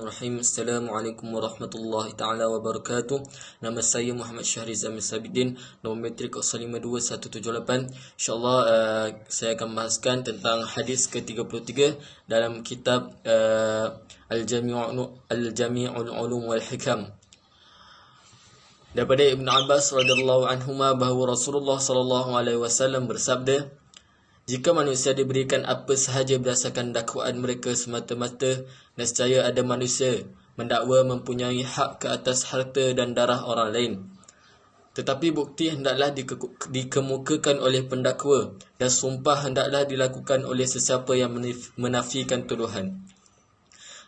Bismillahirrahmanirrahim. Assalamualaikum warahmatullahi taala wabarakatuh. Nama saya Muhammad Syahri Zamil Sabidin, nombor metrik 052178. InsyaAllah saya akan bahaskan tentang hadis ke-33 dalam kitab Al-Jami'ul Ulum wal Hikam. Daripada Ibn Abbas radhiyallahu anhuma bahawa Rasulullah sallallahu alaihi wasallam bersabda, jika manusia diberikan apa sahaja berdasarkan dakwaan mereka semata-mata, nescaya ada manusia mendakwa mempunyai hak ke atas harta dan darah orang lain. Tetapi bukti hendaklah dikemukakan oleh pendakwa dan sumpah hendaklah dilakukan oleh sesiapa yang menafikan tuduhan.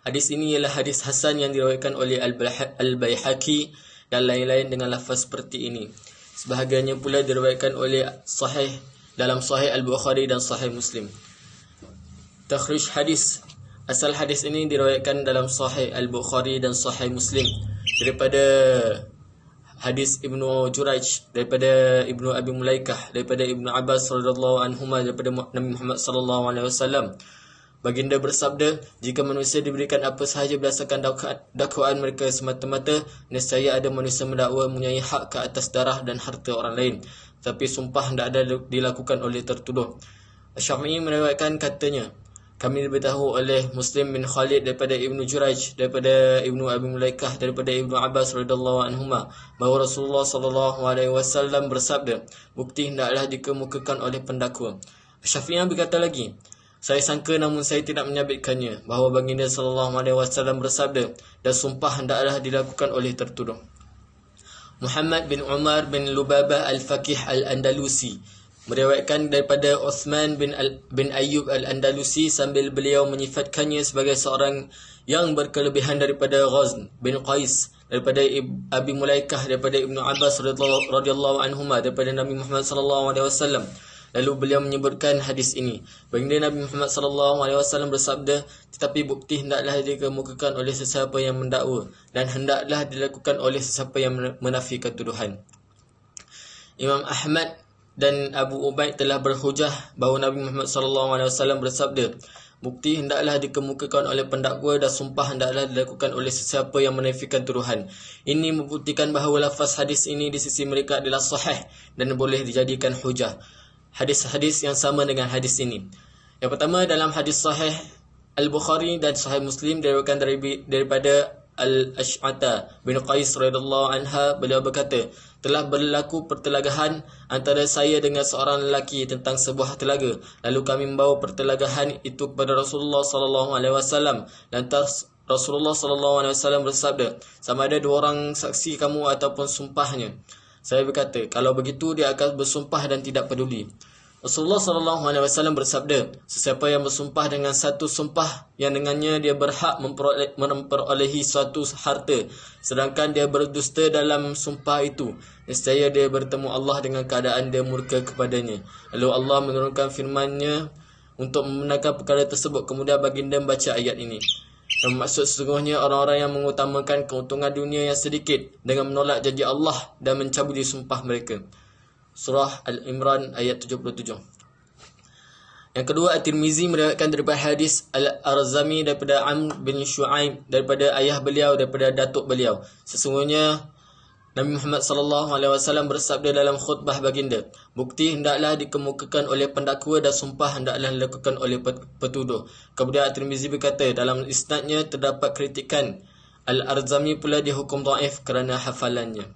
Hadis ini ialah hadis hasan yang diriwayatkan oleh Al-Baihaqi dan lain-lain dengan lafaz seperti ini. Sebahagiannya pula diriwayatkan oleh dalam Sahih Al-Bukhari dan Sahih Muslim. Takhrij hadis. Asal hadis ini diriwayatkan dalam Sahih Al-Bukhari dan Sahih Muslim daripada hadis Ibnu Jurayj, daripada Ibnu Abi Mulaikah, daripada Ibnu Abbas radhiyallahu anhuma, daripada Nabi Muhammad sallallahu alaihi wasallam. Baginda bersabda, jika manusia diberikan apa sahaja berdasarkan dakwaan mereka semata-mata, nescaya ada manusia mendakwa mempunyai hak ke atas darah dan harta orang lain, tapi sumpah tidak ada dilakukan oleh tertuduh. Asy-Syafi'i meriwayatkan katanya, kami diberitahu oleh Muslim bin Khalid daripada Ibnu Jurayj, daripada Ibnu Abi Mulaikah, daripada Ibnu Abbas radhiyallahu anhuma bahawa Rasulullah sallallahu alaihi wasallam bersabda, bukti hendaklah dikemukakan oleh pendakwa. Asy-Syafi'i berkata lagi, saya sangka namun saya tidak menyabitkannya, bahawa baginda sallallahu alaihi wasallam bersabda, dan sumpah hendaklah dilakukan oleh tertuduh. Muhammad bin Umar bin Lubabah Al-Faqih Al-Andalusi meriwayatkan daripada Uthman bin Ayyub Al-Andalusi sambil beliau menyifatkannya sebagai seorang yang berkelebihan daripada Ghazn bin Qais, daripada Abi Mulaikah, daripada Ibnu Abbas radhiyallahu anhuma, daripada Nabi Muhammad sallallahu alaihi wasallam. Lalu beliau menyebutkan hadis ini. Baginda Nabi Muhammad sallallahu alaihi wasallam bersabda, tetapi bukti hendaklah dikemukakan oleh sesiapa yang mendakwa dan hendaklah dilakukan oleh sesiapa yang menafikan tuduhan. Imam Ahmad dan Abu Ubaid telah berhujah bahawa Nabi Muhammad sallallahu alaihi wasallam bersabda, bukti hendaklah dikemukakan oleh pendakwa dan sumpah hendaklah dilakukan oleh sesiapa yang menafikan tuduhan. Ini membuktikan bahawa lafaz hadis ini di sisi mereka adalah sahih dan boleh dijadikan hujah. Hadis-hadis yang sama dengan hadis ini. Yang pertama, dalam hadis Sahih Al-Bukhari dan Sahih Muslim diriwayatkan daripada Al-Ash'ata bin Qais radhiyallahu anha, beliau berkata, telah berlaku pertelagahan antara saya dengan seorang lelaki tentang sebuah telaga. Lalu kami membawa pertelagahan itu kepada Rasulullah sallallahu alaihi wasallam. Lantas Rasulullah sallallahu alaihi wasallam bersabda, sama ada dua orang saksi kamu ataupun sumpahnya. Saya berkata, kalau begitu dia akan bersumpah dan tidak peduli. Rasulullah sallallahu alaihi wasallam bersabda, sesiapa yang bersumpah dengan satu sumpah yang dengannya dia berhak memperolehi suatu harta, sedangkan dia berdusta dalam sumpah itu, nescaya dia bertemu Allah dengan keadaan dia murka kepadanya. Lalu Allah menurunkan firman-Nya untuk membenarkan perkara tersebut. Kemudian baginda membaca ayat ini. Yang maksud sesungguhnya orang-orang yang mengutamakan keuntungan dunia yang sedikit dengan menolak janji Allah dan mencabuli sumpah mereka. Surah Al-Imran ayat 77. Yang kedua, At-Tirmizi meriwayatkan daripada hadis Al-Arzami daripada Amr bin Shu'aib, daripada ayah beliau, daripada datuk beliau. Sesungguhnya Nabi Muhammad sallallahu alaihi wasallam bersabda dalam khutbah baginda, bukti hendaklah dikemukakan oleh pendakwa dan sumpah hendaklah dilakukan oleh petuduh. Kemudian At-Tirmizi berkata, dalam isnadnya terdapat kritikan. Al-Arzami pula dihukum dhaif kerana hafalannya.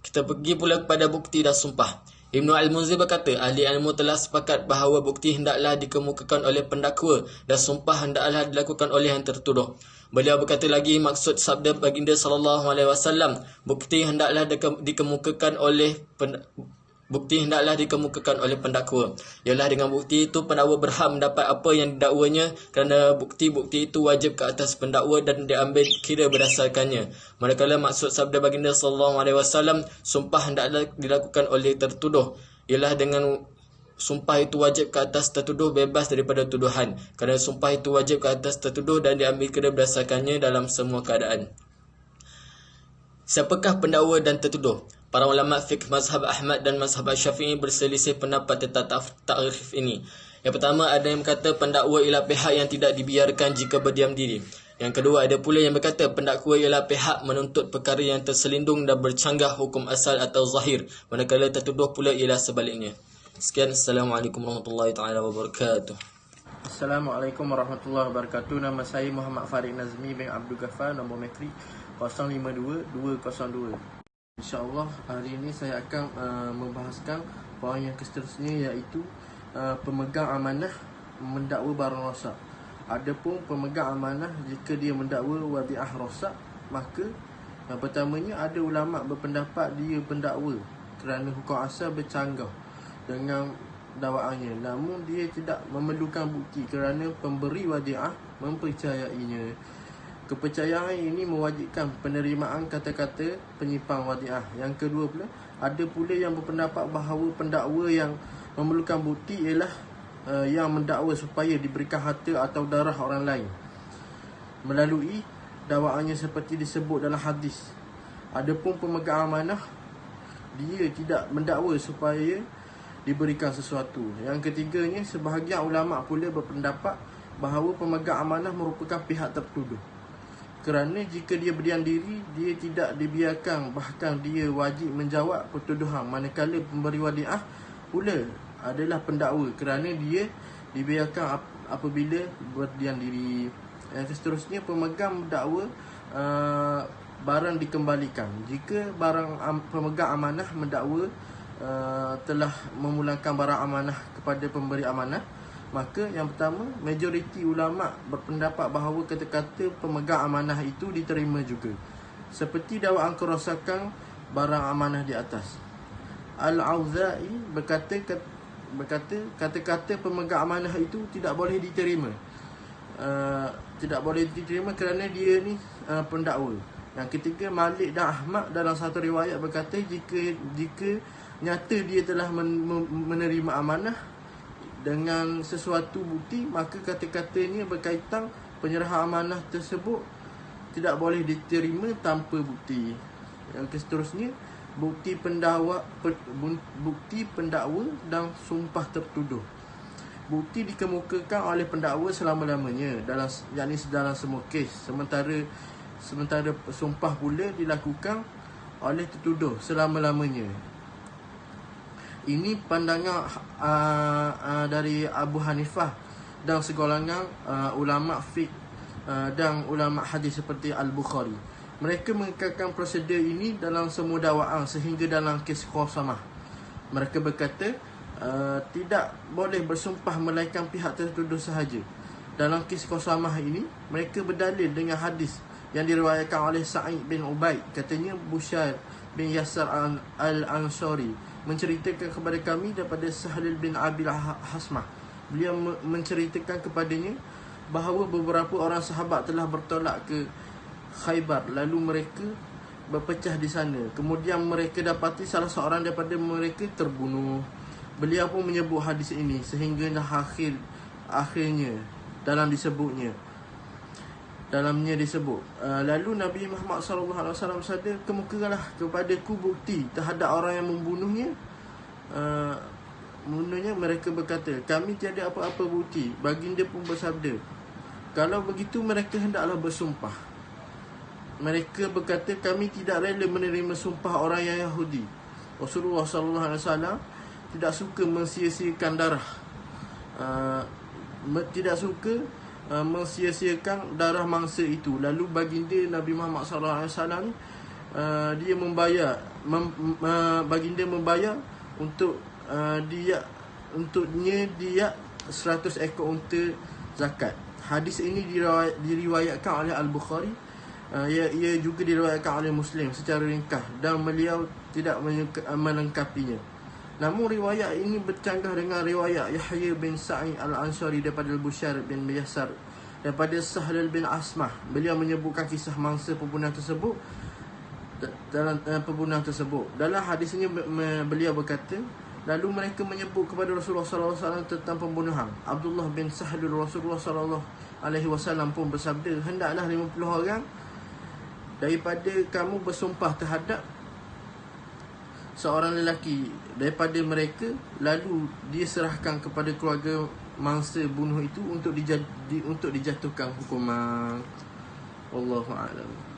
Kita pergi pula kepada bukti dan sumpah. Ibnu Al-Munzir berkata, ahli ilmu telah sepakat bahawa bukti hendaklah dikemukakan oleh pendakwa dan sumpah hendaklah dilakukan oleh yang tertuduh. Beliau berkata lagi, maksud sabda baginda sallallahu alaihi wasallam, bukti hendaklah dikemukakan oleh pendakwa. Ialah dengan bukti itu pendakwa berhak mendapat apa yang didakwanya, kerana bukti-bukti itu wajib ke atas pendakwa dan diambil kira berdasarkannya. Manakala maksud sabda baginda sallallahu alaihi wasallam, sumpah hendaklah dilakukan oleh tertuduh, ialah dengan sumpah itu wajib ke atas tertuduh bebas daripada tuduhan, kerana sumpah itu wajib ke atas tertuduh dan diambil kira berdasarkannya dalam semua keadaan. Siapakah pendakwa dan tertuduh? Para ulama fiqh mazhab Ahmad dan mazhab Syafi'i berselisih pendapat tentang takrif ini. Yang pertama, ada yang berkata pendakwa ialah pihak yang tidak dibiarkan jika berdiam diri. Yang kedua, ada pula yang berkata pendakwa ialah pihak menuntut perkara yang terselindung dan bercanggah hukum asal atau zahir, manakala tertuduh pula ialah sebaliknya. Sekian, Assalamualaikum warahmatullahi taala wabarakatuh. Assalamualaikum warahmatullahi wabarakatuh. Nama saya Muhammad Farid Nazmi bin Abdul Ghaffar, nombor metrik 052202. InsyaAllah hari ini saya akan membahaskan poin yang seterusnya, iaitu pemegang amanah mendakwa barang rosak. Adapun pemegang amanah jika dia mendakwa wadiah rosak, maka pertamanya ada ulama berpendapat dia pendakwa kerana hukum asal bercanggah dengan dakwaannya, namun dia tidak memerlukan bukti kerana pemberi wadiah mempercayainya. Kepercayaan ini mewajibkan penerimaan kata-kata penyimpan wadiah. Yang kedua pula, ada pula yang berpendapat bahawa pendakwa yang memerlukan bukti ialah yang mendakwa supaya diberikan harta atau darah orang lain melalui dakwaannya seperti disebut dalam hadis. Adapun pemegang amanah, dia tidak mendakwa supaya diberikan sesuatu. Yang ketiganya, sebahagian ulama pula berpendapat bahawa pemegang amanah merupakan pihak tertuduh, kerana jika dia berdiam diri, dia tidak dibiarkan, bahkan dia wajib menjawab pertuduhan, manakala pemberi wadiah pula adalah pendakwa kerana dia dibiarkan apabila berdiam diri. Yang seterusnya, pemegang dakwa barang dikembalikan. Jika pemegang amanah mendakwa telah memulangkan barang amanah kepada pemberi amanah, maka yang pertama, majoriti ulama berpendapat bahawa kata-kata pemegang amanah itu diterima juga, seperti dakwaan kerosakan barang amanah di atas. Al-Auza'i berkata kata-kata pemegang amanah itu tidak boleh diterima. Tidak boleh diterima kerana dia ni pendakwa. Yang ketiga, Malik dan Ahmad dalam satu riwayat berkata jika nyata dia telah menerima amanah dengan sesuatu bukti, maka kata-katanya berkaitan penyerahan amanah tersebut tidak boleh diterima tanpa bukti. Yang seterusnya, bukti pendakwa dan sumpah tertuduh. Bukti dikemukakan oleh pendakwa selama-lamanya yakni dalam semua kes, sementara sumpah pula dilakukan oleh tertuduh selama-lamanya. Ini pandangan dari Abu Hanifah dan segolongan ulama fiqh dan ulama hadis seperti Al-Bukhari. Mereka mengekalkan prosedur ini dalam semua dakwaan sehingga dalam kes khasamah. Mereka berkata tidak boleh bersumpah melainkan pihak tertuduh sahaja. Dalam kes khasamah ini, mereka berdalil dengan hadis yang diriwayatkan oleh Sa'id bin Ubaid. Katanya Bushair bin Yasar al-Ansari menceritakan kepada kami daripada Sahlul bin Abil Hasmah. Beliau menceritakan kepadanya bahawa beberapa orang sahabat telah bertolak ke Khaybar, lalu mereka berpecah di sana. Kemudian mereka dapati salah seorang daripada mereka terbunuh. Beliau pun menyebut hadis ini sehingga akhirnya dalamnya disebut lalu Nabi Muhammad SAW bersabda, kemukakanlah kepadaku bukti terhadap orang yang membunuhnya. Mereka berkata, kami tiada apa-apa bukti. Baginda pun bersabda, kalau begitu mereka hendaklah bersumpah. Mereka berkata, kami tidak rela menerima sumpah orang yang Yahudi. Rasulullah SAW tidak suka mensia-siakan darah, tidak suka mensia-siakan darah mangsa itu. Lalu baginda Nabi Muhammad SAW dia baginda membayar untuknya dia 100 ekor unta zakat. Hadis ini diriwayatkan oleh Al-Bukhari. Ia juga diriwayatkan oleh Muslim secara ringkas dan beliau tidak melengkapinya. Namun riwayat ini bercanggah dengan riwayat Yahya bin Sa'id al-Ansari daripada Bushair bin Yasar daripada Sahlul bin Asmah. Beliau menyebutkan kisah mangsa pembunuhan tersebut. Dalam hadis ini beliau berkata, lalu mereka menyebut kepada Rasulullah SAW tentang pembunuhan. Abdullah bin Sahlul Rasulullah SAW pun bersabda, hendaklah 50 orang daripada kamu bersumpah terhadap seorang lelaki daripada mereka, lalu dia serahkan kepada keluarga mangsa bunuh itu untuk dijatuhkan hukuman. Wallahu a'lam.